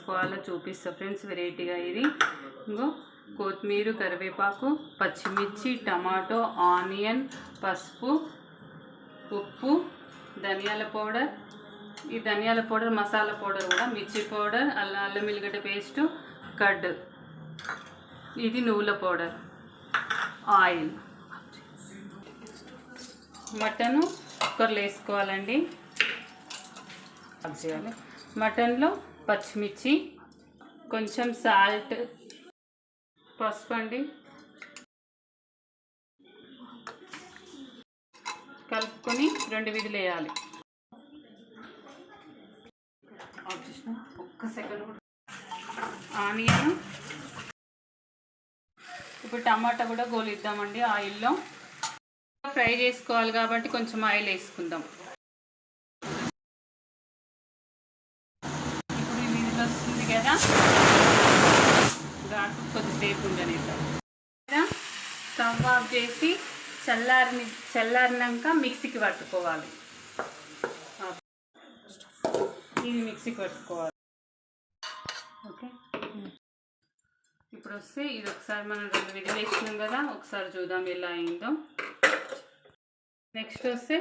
చేసుకోవాలో చూపిస్తా ఫ్రెండ్స్ వెరైటీగా. ఇది ఇంకో కొత్తిమీర, కరివేపాకు, పచ్చిమిర్చి, టమాటో, ఆనియన్, పసుపు, ఉప్పు, ధనియాల పౌడర్, ఈ ధనియాల పౌడర్ మసాలా పౌడర్ కూడా, మిర్చి పౌడర్, అల్లం ఎల్లిగడ్డ పేస్టు, కర్డ్, ఇది నువ్వుల పౌడర్, ఆయిల్. మటను కుక్కర్లో వేసుకోవాలండి. చేయాలి. మటన్లో పచ్చిమిర్చి, కొంచెం సాల్ట్, పసుపు అండి, కలుపుకొని 2 విధులు వేయాలి. ఒక్క సెకండ్. ఆనియన్, ఇప్పుడు టమాటా కూడా గోలిద్దామండి ఆయిల్లో. ఫ్రై చేసుకోవాలి కాబట్టి కొంచెం ఆయిల్ వేసుకుందాం. ఇప్పుడు ఈ విధులు వస్తుంది కదా, దాంట్లో కొద్దిసేపు ఉండనిద్దాం. స్టవ్ ఆఫ్ చేసి చల్లారినాక మిక్సీకి పట్టుకోవాలి. ఇది మిక్సీకి పట్టుకోవాలి. ఓకే, ఇప్పుడు వస్తే ఇది ఒకసారి మనం 2 విధులు వేసినాం కదా, ఒకసారి చూద్దాం ఎలా అయిందో. నెక్స్ట్ వస్తే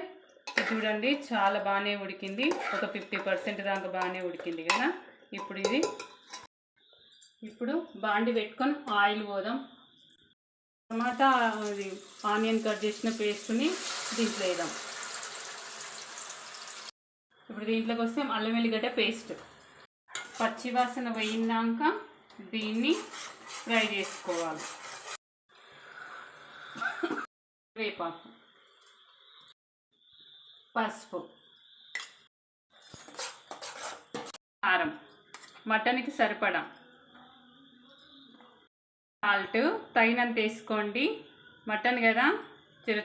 చూడండి, చాలా బాగానే ఉడికింది. ఒక 50% దాకా బాగానే ఉడికింది కదా. ఇప్పుడు బాండి పెట్టుకొని ఆయిల్ పోదాం. టమాటా ఆనియన్ కట్ చేసిన పేస్ట్ని దీంట్లో వేద్దాం. ఇప్పుడు దీంట్లోకి వస్తే అల్లం వెల్లిగడ్డ పేస్ట్, పచ్చివాసన పోయినాక దీన్ని ఫ్రై చేసుకోవాలి. వేపాకు, పసుపు, కారం, మటన్కి సరిపడా, సాల్ట్ తగినంత వేసుకోండి. మటన్ కదా,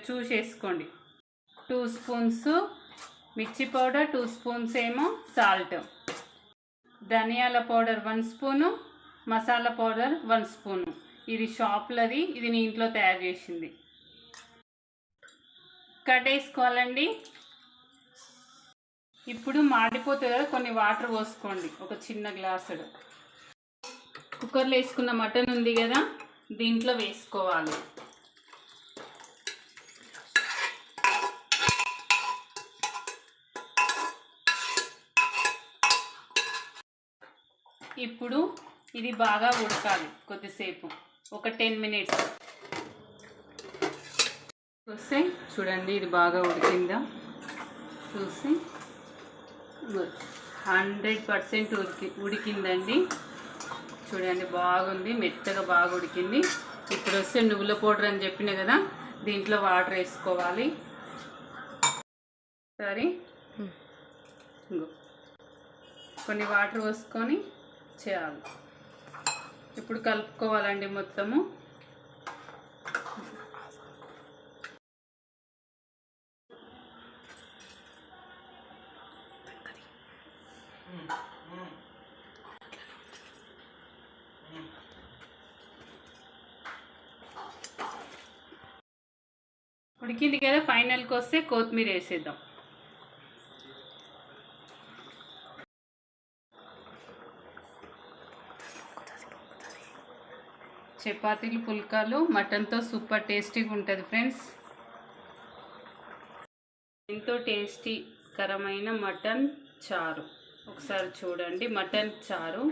చూసి వేసుకోండి. 2 స్పూన్స్ మిర్చి పౌడర్, 2 స్పూన్స్ ఏమో సాల్ట్, ధనియాల powder 1 spoon, masala powder 1 spoon. ఇది షాప్లోది, ఇది నేను ఇంట్లో తయారు చేసింది. కట్ వేసుకోవాలండి. ఇప్పుడు మాడిపోతుంది కదా, కొన్ని వాటర్ పోసుకోండి, ఒక చిన్న గ్లాసుడు. కుక్కర్లో వేసుకున్న మటన్ ఉంది కదా, దీంట్లో వేసుకోవాలి. ఇప్పుడు ఇది బాగా ఉడకాలి కొద్దిసేపు, ఒక 10 మినిట్స్ వస్తే చూడండి, ఇది బాగా ఉడికిందా చూసి. 100% ఉడికిందండి. చూడండి బాగుంది, మెత్తగా బాగా ఉడికింది. ఇప్పుడు వస్తే నువ్వుల పౌడర్ అని చెప్పిన కదా, దీంట్లో వాటర్ వేసుకోవాలి. సరే, కొన్ని వాటర్ పోసుకొని చేయాలి. ఇప్పుడు కలుపుకోవాలండి మొత్తము. ఉడికింది కదా, ఫైనల్కి వస్తే కొత్తిమీర వేసేద్దాం. చపాతీలు, పుల్కాలు మటన్తో సూపర్ టేస్టీగా ఉంటుంది ఫ్రెండ్స్. ఎంతో టేస్టీకరమైన మటన్ చారు ఒకసారి చూడండి. మటన్ చారు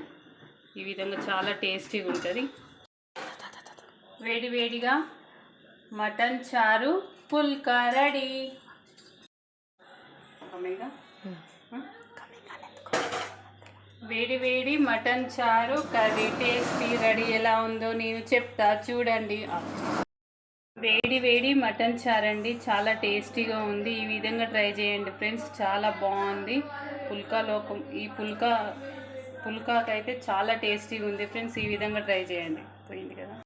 ఈ విధంగా చాలా టేస్టీగా ఉంటుంది. వేడివేడిగా మటన్ చారు పుల్కా రెడీ. వేడి వేడి మటన్ చారు కర్రీ టేస్టీ రెడీ. ఎలా ఉందో నేను చెప్తా చూడండి. వేడి వేడి మటన్ చారు అండి, చాలా టేస్టీగా ఉంది. ఈ విధంగా ట్రై చేయండి ఫ్రెండ్స్, చాలా బాగుంది. ఈ పుల్కాకైతే చాలా టేస్టీగా ఉంది ఫ్రెండ్స్. ఈ విధంగా ట్రై చేయండి. పోయింది కదా.